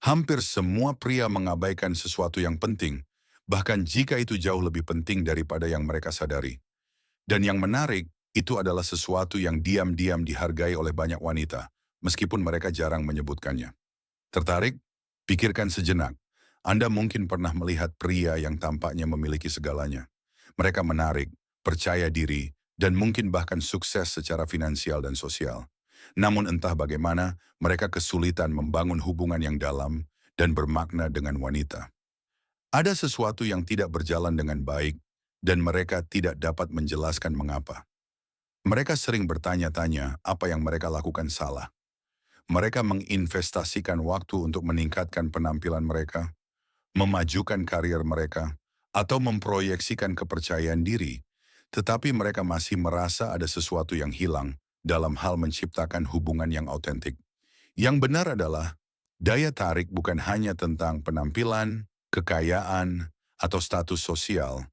Hampir semua pria mengabaikan sesuatu yang penting, bahkan jika itu jauh lebih penting daripada yang mereka sadari. Dan yang menarik, itu adalah sesuatu yang diam-diam dihargai oleh banyak wanita, meskipun mereka jarang menyebutkannya. Tertarik? Pikirkan sejenak. Anda mungkin pernah melihat pria yang tampaknya memiliki segalanya. Mereka menarik, percaya diri, dan mungkin bahkan sukses secara finansial dan sosial. Namun entah bagaimana, mereka kesulitan membangun hubungan yang dalam dan bermakna dengan wanita. Ada sesuatu yang tidak berjalan dengan baik, dan mereka tidak dapat menjelaskan mengapa. Mereka sering bertanya-tanya apa yang mereka lakukan salah. Mereka menginvestasikan waktu untuk meningkatkan penampilan mereka, memajukan karier mereka, atau memproyeksikan kepercayaan diri, tetapi mereka masih merasa ada sesuatu yang hilang dalam hal menciptakan hubungan yang autentik. Yang benar adalah, daya tarik bukan hanya tentang penampilan, kekayaan, atau status sosial.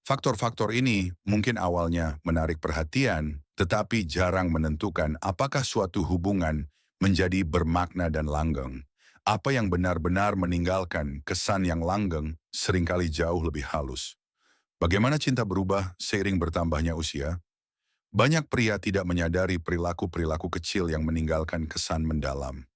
Faktor-faktor ini mungkin awalnya menarik perhatian, tetapi jarang menentukan apakah suatu hubungan menjadi bermakna dan langgeng. Apa yang benar-benar meninggalkan kesan yang langgeng seringkali jauh lebih halus. Bagaimana cinta berubah seiring bertambahnya usia? Banyak pria tidak menyadari perilaku-perilaku kecil yang meninggalkan kesan mendalam.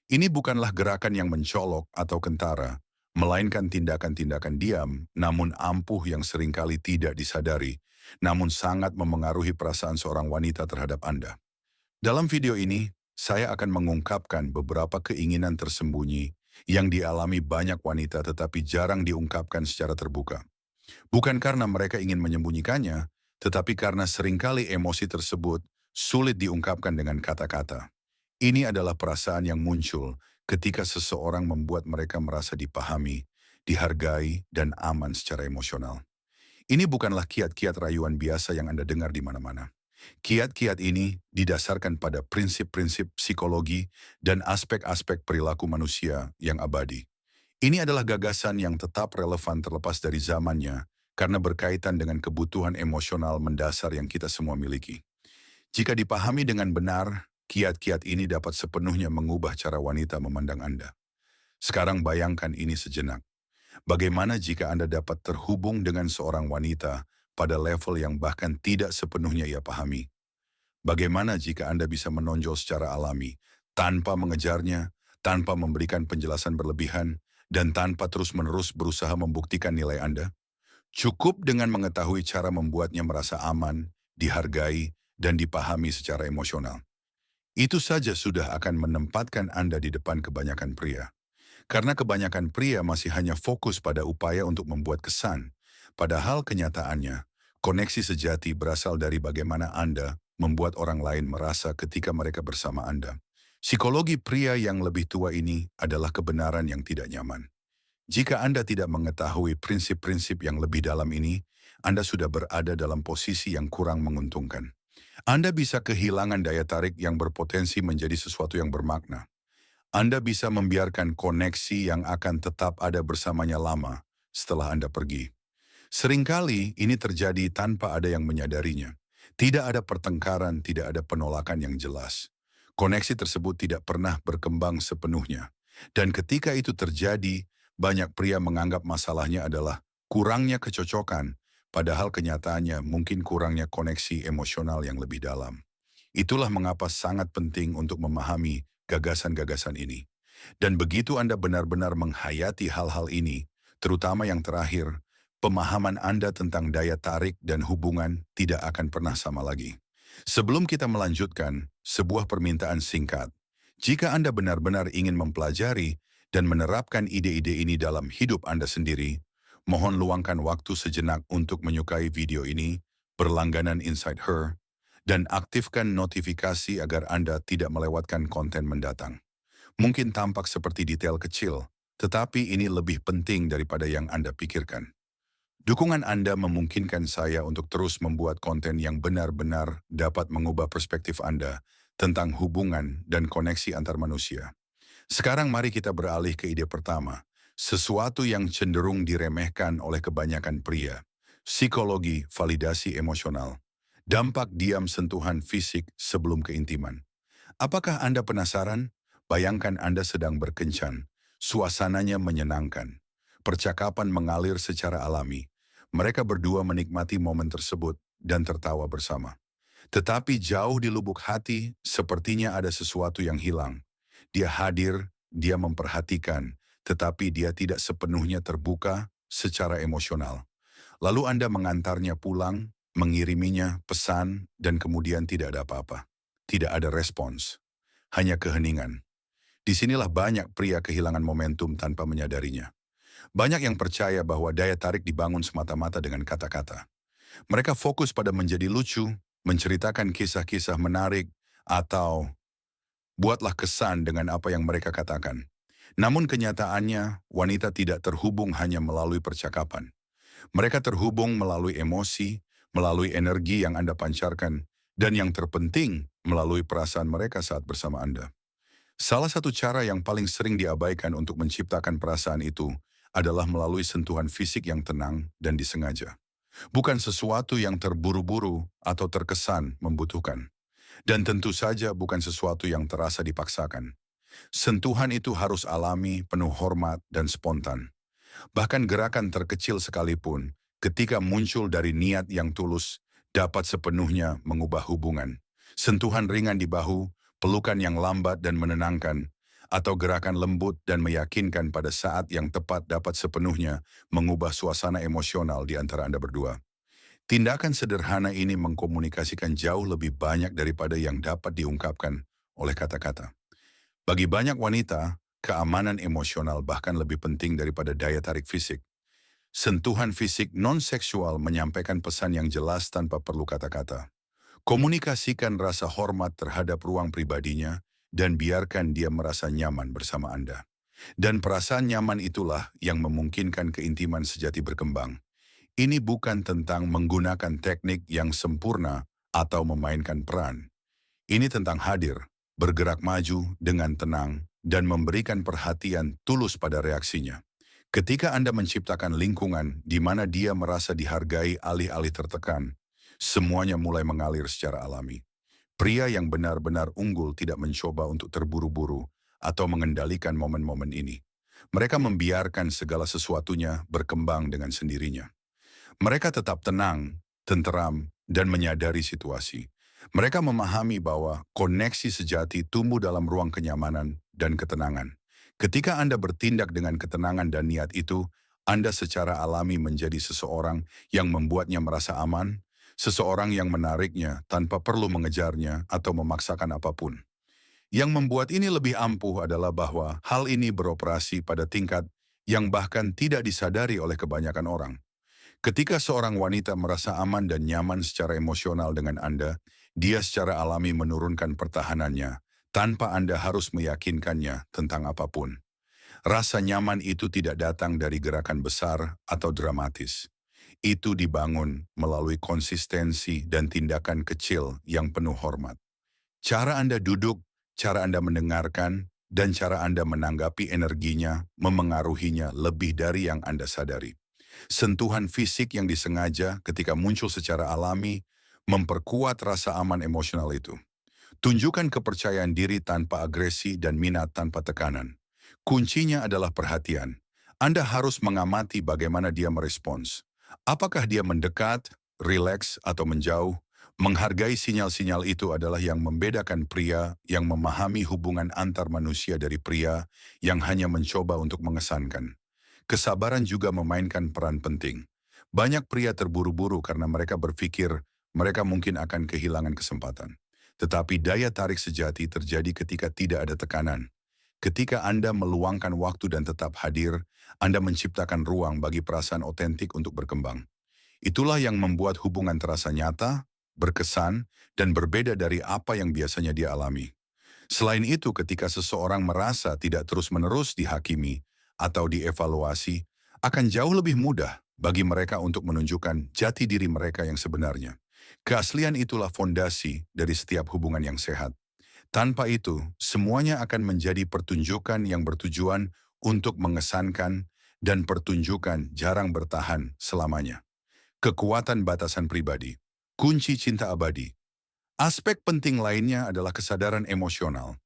Ini bukanlah gerakan yang mencolok atau kentara, melainkan tindakan-tindakan diam, namun ampuh yang seringkali tidak disadari, namun sangat memengaruhi perasaan seorang wanita terhadap Anda. Dalam video ini, saya akan mengungkapkan beberapa keinginan tersembunyi yang dialami banyak wanita tetapi jarang diungkapkan secara terbuka. Bukan karena mereka ingin menyembunyikannya, tetapi karena seringkali emosi tersebut sulit diungkapkan dengan kata-kata. Ini adalah perasaan yang muncul ketika seseorang membuat mereka merasa dipahami, dihargai, dan aman secara emosional. Ini bukanlah kiat-kiat rayuan biasa yang Anda dengar di mana-mana. Kiat-kiat ini didasarkan pada prinsip-prinsip psikologi dan aspek-aspek perilaku manusia yang abadi. Ini adalah gagasan yang tetap relevan terlepas dari zamannya karena berkaitan dengan kebutuhan emosional mendasar yang kita semua miliki. Jika dipahami dengan benar, kiat-kiat ini dapat sepenuhnya mengubah cara wanita memandang Anda. Sekarang bayangkan ini sejenak. Bagaimana jika Anda dapat terhubung dengan seorang wanita pada level yang bahkan tidak sepenuhnya ia pahami? Bagaimana jika Anda bisa menonjol secara alami, tanpa mengejarnya, tanpa memberikan penjelasan berlebihan, dan tanpa terus-menerus berusaha membuktikan nilai Anda? Cukup dengan mengetahui cara membuatnya merasa aman, dihargai, dan dipahami secara emosional. Itu saja sudah akan menempatkan Anda di depan kebanyakan pria. Karena kebanyakan pria masih hanya fokus pada upaya untuk membuat kesan. Padahal kenyataannya, koneksi sejati berasal dari bagaimana Anda membuat orang lain merasa ketika mereka bersama Anda. Psikologi pria yang lebih tua ini adalah kebenaran yang tidak nyaman. Jika Anda tidak mengetahui prinsip-prinsip yang lebih dalam ini, Anda sudah berada dalam posisi yang kurang menguntungkan. Anda bisa kehilangan daya tarik yang berpotensi menjadi sesuatu yang bermakna. Anda bisa membiarkan koneksi yang akan tetap ada bersamanya lama setelah Anda pergi. Seringkali ini terjadi tanpa ada yang menyadarinya. Tidak ada pertengkaran, tidak ada penolakan yang jelas. Koneksi tersebut tidak pernah berkembang sepenuhnya. Dan ketika itu terjadi, banyak pria menganggap masalahnya adalah kurangnya kecocokan, padahal kenyataannya mungkin kurangnya koneksi emosional yang lebih dalam. Itulah mengapa sangat penting untuk memahami gagasan-gagasan ini. Dan begitu Anda benar-benar menghayati hal-hal ini, terutama yang terakhir, pemahaman Anda tentang daya tarik dan hubungan tidak akan pernah sama lagi. Sebelum kita melanjutkan, sebuah permintaan singkat. Jika Anda benar-benar ingin mempelajari dan menerapkan ide-ide ini dalam hidup Anda sendiri, mohon luangkan waktu sejenak untuk menyukai video ini, berlangganan Inside Her, dan aktifkan notifikasi agar Anda tidak melewatkan konten mendatang. Mungkin tampak seperti detail kecil, tetapi ini lebih penting daripada yang Anda pikirkan. Dukungan Anda memungkinkan saya untuk terus membuat konten yang benar-benar dapat mengubah perspektif Anda tentang hubungan dan koneksi antar manusia. Sekarang mari kita beralih ke ide pertama, sesuatu yang cenderung diremehkan oleh kebanyakan pria. Psikologi validasi emosional. Dampak diam sentuhan fisik sebelum keintiman. Apakah Anda penasaran? Bayangkan Anda sedang berkencan. Suasananya menyenangkan. Percakapan mengalir secara alami. Mereka berdua menikmati momen tersebut dan tertawa bersama. Tetapi jauh di lubuk hati, sepertinya ada sesuatu yang hilang. Dia hadir, dia memperhatikan, tetapi dia tidak sepenuhnya terbuka secara emosional. Lalu Anda mengantarnya pulang, mengiriminya pesan, dan kemudian tidak ada apa-apa. Tidak ada respons, hanya keheningan. Disinilah banyak pria kehilangan momentum tanpa menyadarinya. Banyak yang percaya bahwa daya tarik dibangun semata-mata dengan kata-kata. Mereka fokus pada menjadi lucu, menceritakan kisah-kisah menarik, atau buatlah kesan dengan apa yang mereka katakan. Namun kenyataannya, wanita tidak terhubung hanya melalui percakapan. Mereka terhubung melalui emosi, melalui energi yang Anda pancarkan, dan yang terpenting, melalui perasaan mereka saat bersama Anda. Salah satu cara yang paling sering diabaikan untuk menciptakan perasaan itu adalah melalui sentuhan fisik yang tenang dan disengaja. Bukan sesuatu yang terburu-buru atau terkesan membutuhkan. Dan tentu saja bukan sesuatu yang terasa dipaksakan. Sentuhan itu harus alami, penuh hormat, dan spontan. Bahkan gerakan terkecil sekalipun, ketika muncul dari niat yang tulus, dapat sepenuhnya mengubah hubungan. Sentuhan ringan di bahu, pelukan yang lambat dan menenangkan, atau gerakan lembut dan meyakinkan pada saat yang tepat dapat sepenuhnya mengubah suasana emosional di antara Anda berdua. Tindakan sederhana ini mengkomunikasikan jauh lebih banyak daripada yang dapat diungkapkan oleh kata-kata. Bagi banyak wanita, keamanan emosional bahkan lebih penting daripada daya tarik fisik. Sentuhan fisik non-seksual menyampaikan pesan yang jelas tanpa perlu kata-kata. Komunikasikan rasa hormat terhadap ruang pribadinya dan biarkan dia merasa nyaman bersama Anda. Dan perasaan nyaman itulah yang memungkinkan keintiman sejati berkembang. Ini bukan tentang menggunakan teknik yang sempurna atau memainkan peran. Ini tentang hadir, bergerak maju dengan tenang, dan memberikan perhatian tulus pada reaksinya. Ketika Anda menciptakan lingkungan di mana dia merasa dihargai alih-alih tertekan, semuanya mulai mengalir secara alami. Pria yang benar-benar unggul tidak mencoba untuk terburu-buru atau mengendalikan momen-momen ini. Mereka membiarkan segala sesuatunya berkembang dengan sendirinya. Mereka tetap tenang, tenteram, dan menyadari situasi. Mereka memahami bahwa koneksi sejati tumbuh dalam ruang kenyamanan dan ketenangan. Ketika Anda bertindak dengan ketenangan dan niat itu, Anda secara alami menjadi seseorang yang membuatnya merasa aman, seseorang yang menariknya tanpa perlu mengejarnya atau memaksakan apapun. Yang membuat ini lebih ampuh adalah bahwa hal ini beroperasi pada tingkat yang bahkan tidak disadari oleh kebanyakan orang. Ketika seorang wanita merasa aman dan nyaman secara emosional dengan Anda, dia secara alami menurunkan pertahanannya, tanpa Anda harus meyakinkannya tentang apapun. Rasa nyaman itu tidak datang dari gerakan besar atau dramatis. Itu dibangun melalui konsistensi dan tindakan kecil yang penuh hormat. Cara Anda duduk, cara Anda mendengarkan, dan cara Anda menanggapi energinya memengaruhinya lebih dari yang Anda sadari. Sentuhan fisik yang disengaja ketika muncul secara alami memperkuat rasa aman emosional itu. Tunjukkan kepercayaan diri tanpa agresi dan minat tanpa tekanan. Kuncinya adalah perhatian. Anda harus mengamati bagaimana dia merespons. Apakah dia mendekat, rileks, atau menjauh? Menghargai sinyal-sinyal itu adalah yang membedakan pria yang memahami hubungan antar manusia dari pria yang hanya mencoba untuk mengesankan. Kesabaran juga memainkan peran penting. Banyak pria terburu-buru karena mereka berpikir mereka mungkin akan kehilangan kesempatan. Tetapi daya tarik sejati terjadi ketika tidak ada tekanan. Ketika Anda meluangkan waktu dan tetap hadir, Anda menciptakan ruang bagi perasaan otentik untuk berkembang. Itulah yang membuat hubungan terasa nyata, berkesan, dan berbeda dari apa yang biasanya dia alami. Selain itu, ketika seseorang merasa tidak terus-menerus dihakimi atau dievaluasi, akan jauh lebih mudah bagi mereka untuk menunjukkan jati diri mereka yang sebenarnya. Keaslian itulah fondasi dari setiap hubungan yang sehat. Tanpa itu, semuanya akan menjadi pertunjukan yang bertujuan untuk mengesankan dan pertunjukan jarang bertahan selamanya. Kekuatan batasan pribadi, kunci cinta abadi. Aspek penting lainnya adalah kesadaran emosional.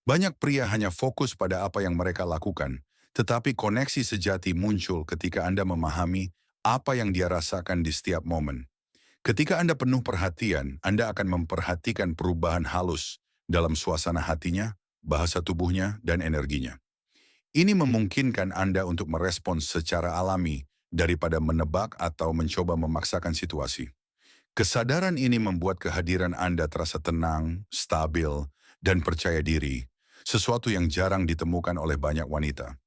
Banyak pria hanya fokus pada apa yang mereka lakukan, Tetapi koneksi sejati muncul ketika Anda memahami apa yang dia rasakan di setiap momen. Ketika Anda penuh perhatian, Anda akan memperhatikan perubahan halus dalam suasana hatinya, bahasa tubuhnya, dan energinya. Ini memungkinkan Anda untuk merespons secara alami daripada menebak atau mencoba memaksakan situasi. Kesadaran ini membuat kehadiran Anda terasa tenang, stabil, dan percaya diri, sesuatu yang jarang ditemukan oleh banyak wanita.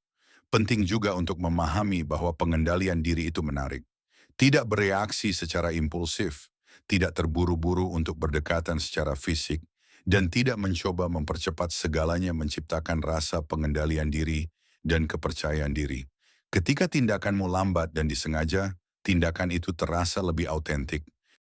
Penting juga untuk memahami bahwa pengendalian diri itu menarik. Tidak bereaksi secara impulsif, tidak terburu-buru untuk berdekatan secara fisik, dan tidak mencoba mempercepat segalanya menciptakan rasa pengendalian diri dan kepercayaan diri. Ketika tindakanmu lambat dan disengaja, tindakan itu terasa lebih autentik,